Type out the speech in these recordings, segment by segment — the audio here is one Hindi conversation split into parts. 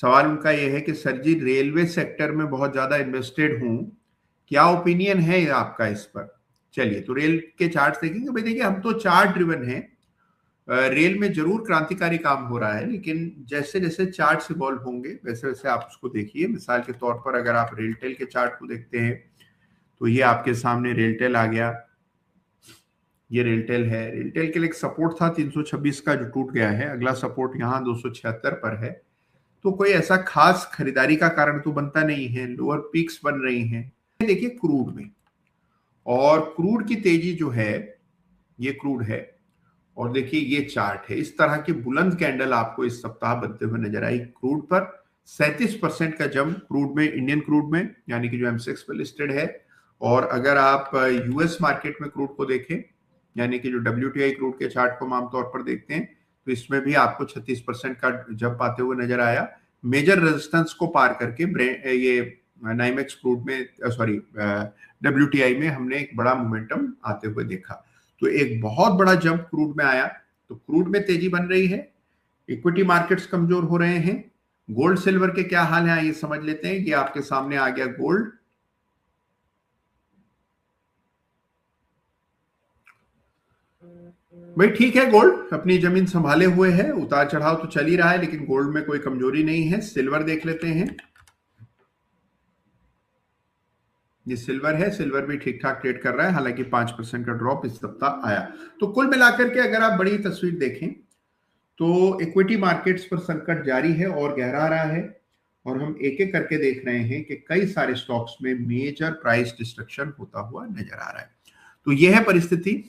सवाल उनका यह है कि सर जी रेलवे सेक्टर में बहुत ज्यादा इन्वेस्टेड हूं, क्या ओपिनियन है आपका इस पर। चलिए, तो रेल के चार्ट देखेंगे। भाई देखिए, हम तो चार्ट ड्रिवन हैं। रेल में जरूर क्रांतिकारी काम हो रहा है, लेकिन जैसे जैसे चार्ट इवॉल्व होंगे वैसे वैसे आप उसको देखिए। मिसाल के तौर पर अगर आप रेलटेल के चार्ट को देखते हैं तो ये आपके सामने रेलटेल आ गया। ये रेलटेल है। रेलटेल के लिए एक सपोर्ट था 326 का जो टूट गया है। अगला सपोर्ट यहाँ 276 पर है। तो कोई ऐसा खास खरीदारी का कारण तो बनता नहीं है। लोअर पीक्स बन रही हैं। देखिए क्रूड में, और क्रूड की तेजी जो है, ये क्रूड है, और देखिए ये चार्ट है। इस तरह की बुलंद कैंडल आपको इस सप्ताह बनते हुए नजर आई क्रूड पर। 37% का जंप क्रूड में, इंडियन क्रूड में, यानी कि जो एमसेक्स पर लिस्टेड है। और अगर आप यूएस मार्केट में क्रूड को देखें, यानी कि जो डब्ल्यूटीआई क्रूड के चार्ट को हम आमतौर पर देखते हैं, तो इसमें भी आपको 36% का जंप आते हुए नजर आया। मेजर रेजिस्टेंस को पार करके ये नाइमेक्स क्रूड में, सॉरी डब्ल्यूटीआई में हमने एक बड़ा मोमेंटम आते हुए देखा। तो एक बहुत बड़ा जंप क्रूड में आया। तो क्रूड में तेजी बन रही है। इक्विटी मार्केट्स कमजोर हो रहे हैं। गोल्ड सिल्वर के क्या हाल है ये समझ लेते हैं। ये आपके सामने आ गया गोल्ड। भाई ठीक है, गोल्ड अपनी जमीन संभाले हुए है। उतार चढ़ाव तो चल ही रहा है, लेकिन गोल्ड में कोई कमजोरी नहीं है। सिल्वर देख लेते हैं। ये सिल्वर है। सिल्वर भी ठीक ठाक ट्रेड कर रहा है, हालांकि 5% का ड्रॉप इस सप्ताह आया। तो कुल मिलाकर के अगर आप बड़ी तस्वीर देखें तो इक्विटी मार्केट्स पर संकट जारी है और गहरा रहा है। और हम एक एक करके देख रहे हैं कि कई सारे स्टॉक्स में मेजर प्राइस डिस्ट्रक्शन होता हुआ नजर आ रहा है। तो यह है परिस्थिति।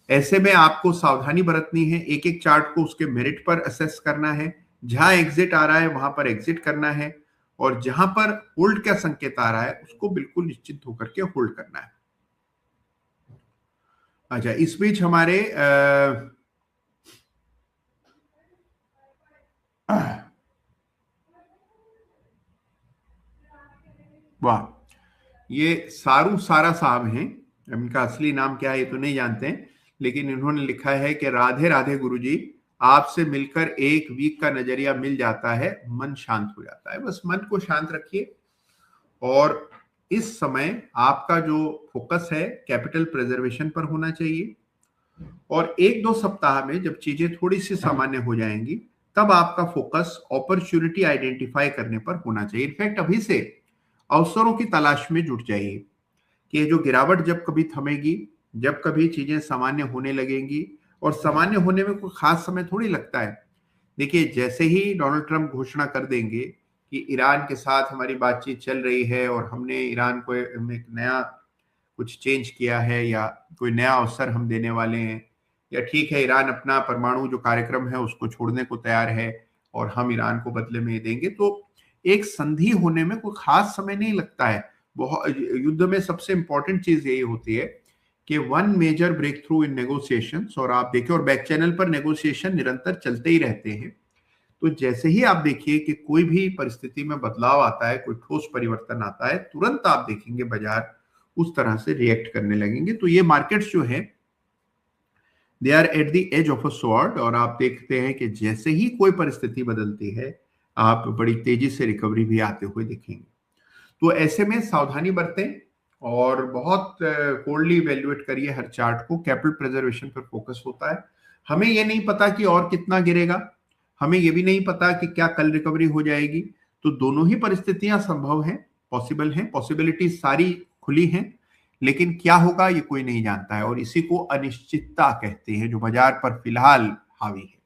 ऐसे में आपको सावधानी बरतनी है। एक एक चार्ट को उसके मेरिट पर असेस करना है। जहां एग्जिट आ रहा है वहां पर एग्जिट करना है, और जहां पर होल्ड का संकेत आ रहा है उसको बिल्कुल निश्चित होकर के होल्ड करना है। अच्छा, इस बीच हमारे वाह, ये सारू सारा साहब हैं। इनका असली नाम क्या है ये तो नहीं जानते हैं, लेकिन इन्होंने लिखा है कि राधे राधे गुरुजी, आपसे मिलकर एक वीक का नजरिया मिल जाता है, मन शांत हो जाता है। बस मन को शांत रखिए, और इस समय आपका जो फोकस है कैपिटल प्रिजर्वेशन पर होना चाहिए। और एक दो सप्ताह में जब चीजें थोड़ी सी सामान्य हो जाएंगी, तब आपका फोकस अपॉर्चुनिटी आइडेंटिफाई करने पर होना चाहिए। इनफैक्ट अभी से अवसरों की तलाश में जुट जाइए कि ये जो गिरावट जब कभी थमेगी, जब कभी चीजें सामान्य होने लगेंगी, और सामान्य होने में कोई खास समय थोड़ी लगता है। देखिए, जैसे ही डोनाल्ड ट्रंप घोषणा कर देंगे कि ईरान के साथ हमारी बातचीत चल रही है और हमने ईरान को एक नया कुछ चेंज किया है, या कोई नया अवसर हम देने वाले हैं, या ठीक है ईरान अपना परमाणु जो कार्यक्रम है उसको छोड़ने को तैयार है और हम ईरान को बदले में देंगे, तो एक संधि होने में कोई खास समय नहीं लगता है। बहुत युद्ध में सबसे इंपॉर्टेंट चीज यही होती है कि वन मेजर ब्रेक थ्रू इन नेगोशिएशंस। और आप देखिए, और बैक चैनल पर नेगोशिएशन निरंतर चलते ही रहते हैं। तो जैसे ही आप देखिए कि कोई भी परिस्थिति में बदलाव आता है, कोई ठोस परिवर्तन आता है, तुरंत आप देखेंगे बाजार उस तरह से रिएक्ट करने लगेंगे। तो ये मार्केट्स जो है they are at the edge of a sword, और आप देखते हैं कि जैसे ही कोई परिस्थिति बदलती है आप बड़ी तेजी से रिकवरी भी आते हुए देखेंगे। तो ऐसे में सावधानी बरतें, और बहुत कोल्डली इवेल्युएट करिए हर चार्ट को। कैपिटल प्रिजर्वेशन पर फोकस होता है। हमें ये नहीं पता कि और कितना गिरेगा, हमें ये भी नहीं पता कि क्या कल रिकवरी हो जाएगी। तो दोनों ही परिस्थितियां संभव हैं, पॉसिबल हैं, पॉसिबिलिटी सारी खुली हैं, लेकिन क्या होगा ये कोई नहीं जानता है। और इसी को अनिश्चितता कहते हैं, जो बाजार पर फिलहाल हावी है।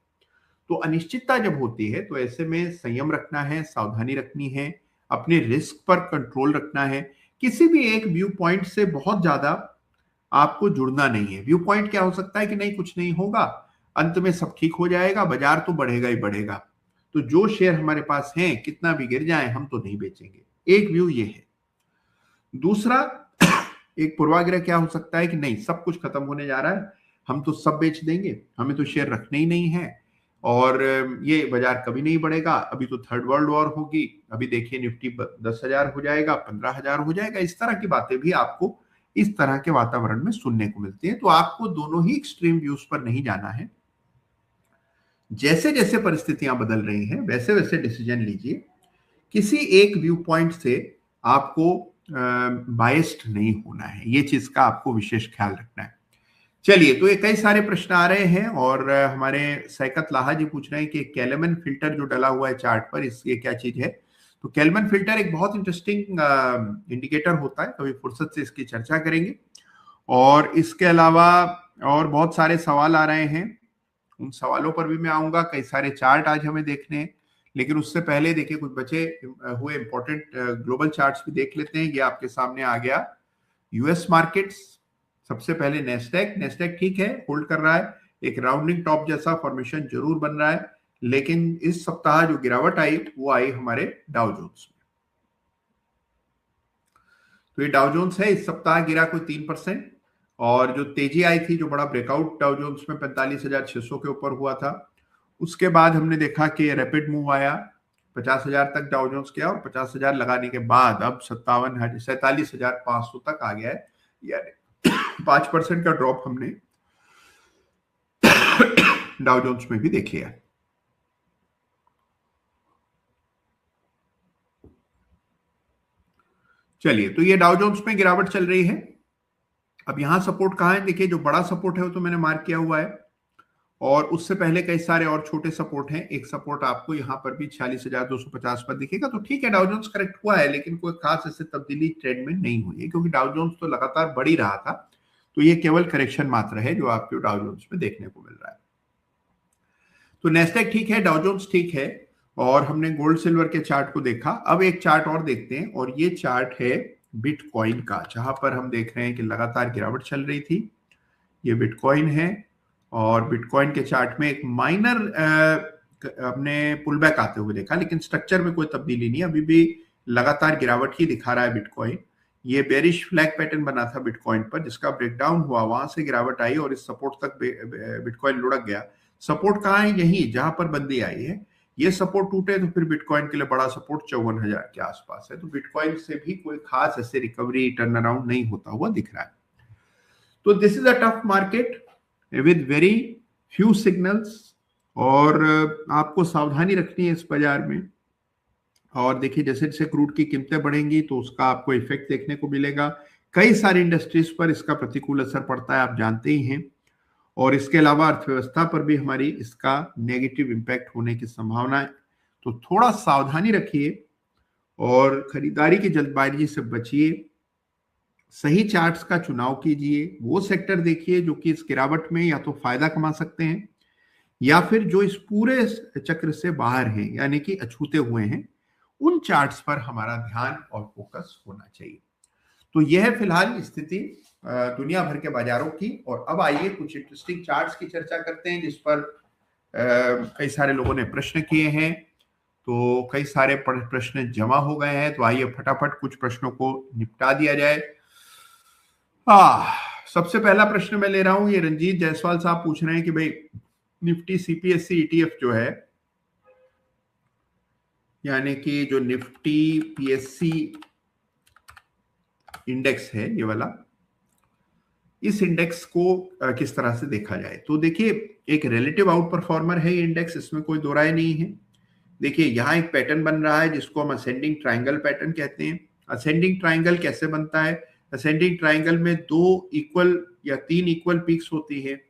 तो अनिश्चितता जब होती है तो ऐसे में संयम रखना है, सावधानी रखनी है, अपने रिस्क पर कंट्रोल रखना है। किसी भी एक व्यू पॉइंट से बहुत ज्यादा आपको जुड़ना नहीं है। व्यू पॉइंट क्या हो सकता है कि नहीं कुछ नहीं होगा, अंत में सब ठीक हो जाएगा, बाजार तो बढ़ेगा ही बढ़ेगा, तो जो शेयर हमारे पास हैं कितना भी गिर जाए हम तो नहीं बेचेंगे। एक व्यू ये है। दूसरा एक पूर्वाग्रह क्या हो सकता है कि नहीं सब कुछ खत्म होने जा रहा है, हम तो सब बेच देंगे, हमें तो शेयर रखने ही नहीं है, और ये बाजार कभी नहीं बढ़ेगा, अभी तो थर्ड वर्ल्ड वॉर होगी, अभी देखिए निफ्टी 10,000 हो जाएगा, 15,000 हो जाएगा। इस तरह की बातें भी आपको इस तरह के वातावरण में सुनने को मिलती है। तो आपको दोनों ही एक्सट्रीम व्यूज पर नहीं जाना है। जैसे जैसे परिस्थितियां बदल रही हैं वैसे वैसे डिसीजन लीजिए। किसी एक व्यू पॉइंट से आपको बायस्ड नहीं होना है, ये चीज का आपको विशेष ख्याल रखना है। चलिए, तो ये कई सारे प्रश्न आ रहे हैं और हमारे सैकत लाहा जी पूछ रहे हैं कि कैलमन फिल्टर जो डला हुआ है चार्ट पर, ये क्या चीज है। तो कैलमन फिल्टर एक बहुत इंटरेस्टिंग इंडिकेटर होता है, कभी फुर्सत से इसकी चर्चा करेंगे। और इसके अलावा और बहुत सारे सवाल आ रहे हैं, उन सवालों पर भी मैं आऊंगा। कई सारे चार्ट आज हमें देखने हैं, लेकिन उससे पहले देखिए कुछ बचे हुए इंपॉर्टेंट ग्लोबल चार्ट्स भी देख लेते हैं। ये आपके सामने आ गया यूएस मार्केट्स। सबसे पहले नेस्डेक ठीक है, होल्ड कर रहा है, एक राउंडिंग टॉप जैसा फॉर्मेशन जरूर बन रहा है, लेकिन इस सप्ताह जो गिरावट आई वो आई हमारे डाउ जोन्स में। तो ये डाउ जोन्स है, इस सप्ताह गिरा कोई 3%। और जो तेजी आई थी, जो बड़ा ब्रेकआउट डाउ जोन्स में 45,600 के ऊपर हुआ था, उसके बाद हमने देखा कि रैपिड मूव आया, 50,000 तक डाउ जोन्स गया और 50,000 लगाने के बाद अब 47,500 तक आ गया है। यानी 5% का ड्रॉप हमने डाउ जोन्स में भी देख लिया। चलिए, तो ये डाउ जोन्स में गिरावट चल रही है। अब यहां सपोर्ट कहां है, देखिए जो बड़ा सपोर्ट है वो तो मैंने मार्क किया हुआ है, और उससे पहले कई सारे और छोटे सपोर्ट हैं। एक सपोर्ट आपको यहाँ पर भी 46,250 पर दिखेगा। तो ठीक है, डाउ जोन्स करेक्ट हुआ है, लेकिन कोई खास ऐसे तब्दीली ट्रेंड में नहीं हुई है, क्योंकि डाउ जोन्स तो लगातार बढ़ ही रहा था। तो ये केवल करेक्शन मात्र है जो आपको डाउ जोन्स में देखने को मिल रहा है। तो नेस्डेक ठीक है, डाउ जोन्स ठीक है, और हमने गोल्ड सिल्वर के चार्ट को देखा। अब एक चार्ट और देखते हैं, और ये चार्ट है बिटकॉइन का, जहां पर हम देख रहे हैं कि लगातार गिरावट चल रही थी। ये बिटकॉइन है, और बिटकॉइन के चार्ट में एक माइनर हमने पुल बैक आते हुए देखा, लेकिन स्ट्रक्चर में कोई तब्दीली नहीं, अभी भी लगातार गिरावट ही दिखा रहा है बिटकॉइन। ये बेरिश फ्लैग पैटर्न बना था बिटकॉइन पर, जिसका ब्रेकडाउन हुआ, वहां से गिरावट आई और इस सपोर्ट तक बिटकॉइन लुढ़क गया। सपोर्ट कहाँ है, यही जहां पर बंदी आई है। ये सपोर्ट टूटे तो फिर बिटकॉइन के लिए बड़ा सपोर्ट 54,000 के आसपास है। तो बिटकॉइन से भी कोई खास ऐसे रिकवरी टर्न अराउंड नहीं होता हुआ दिख रहा है। तो this is a tough market with very few signals, और आपको सावधानी रखनी है इस बाजार में। और देखिए, जैसे जैसे क्रूड की कीमतें बढ़ेंगी तो उसका आपको इफेक्ट देखने को मिलेगा। कई सारी इंडस्ट्रीज पर इसका प्रतिकूल असर पड़ता है, आप जानते ही हैं। और इसके अलावा अर्थव्यवस्था पर भी हमारी इसका नेगेटिव इम्पैक्ट होने की संभावना है। तो थोड़ा सावधानी रखिए और खरीदारी की जल्दबाजी से बचिए। सही चार्ट्स का चुनाव कीजिए, वो सेक्टर देखिए जो कि इस गिरावट में या तो फायदा कमा सकते हैं, या फिर जो इस पूरे चक्र से बाहर हैं, यानी कि अछूते हुए हैं। उन चार्ट्स पर हमारा ध्यान और फोकस होना चाहिए। तो यह है फिलहाल स्थिति दुनिया भर के बाजारों की। और अब आइए कुछ इंटरेस्टिंग चार्ट्स की चर्चा करते हैं, जिस पर कई सारे लोगों ने प्रश्न किए हैं। तो कई सारे प्रश्न जमा हो गए हैं, तो आइए फटाफट कुछ प्रश्नों को निपटा दिया जाए। सबसे पहला प्रश्न मैं ले रहा हूं, ये रंजीत जायसवाल साहब पूछ रहे हैं कि भाई निफ्टी सीपीएससी ईटीएफ जो है, यानी कि जो निफ्टी पीएससी इंडेक्स है ये वाला, इस इंडेक्स को किस तरह से देखा जाए। तो देखिए, एक रिलेटिव आउट परफॉर्मर है ये इंडेक्स, इसमें कोई दो राय नहीं है। देखिए, यहाँ एक पैटर्न बन रहा है जिसको हम असेंडिंग ट्राइंगल पैटर्न कहते हैं। असेंडिंग ट्राइंगल कैसे बनता है, असेंडिंग ट्राइंगल में 2 इक्वल या 3 इक्वल पीक्स होती है,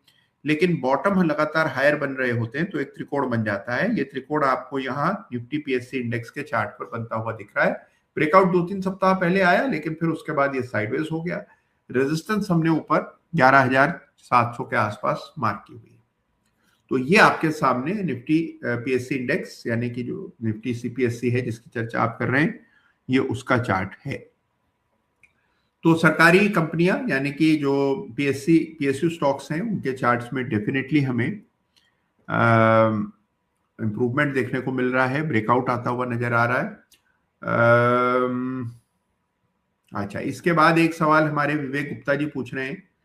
लेकिन बॉटम लगातार हायर बन रहे होते हैं, तो एक त्रिकोण बन जाता है। ये त्रिकोण आपको यहाँ निफ्टी पीएससी इंडेक्स के चार्ट पर बनता हुआ दिख रहा है। ब्रेकआउट 2-3 सप्ताह पहले आया, लेकिन फिर उसके बाद ये साइडवेज हो गया। रेजिस्टेंस हमने ऊपर 11,700 के आसपास मार्क की हुई है। तो ये आपके सामने निफ्टी पीएससी इंडेक्स, यानी कि जो निफ्टी सीपीएससी है जिसकी चर्चा आप कर रहे हैं, ये उसका चार्ट है। तो सरकारी कंपनियां, यानी कि जो पीएसयू स्टॉक्स हैं, उनके चार्ट्स में डेफिनेटली हमें इंप्रूवमेंट देखने को मिल रहा है, ब्रेकआउट आता हुआ नजर आ रहा है। अच्छा, इसके बाद एक सवाल हमारे विवेक गुप्ता जी पूछ रहे हैं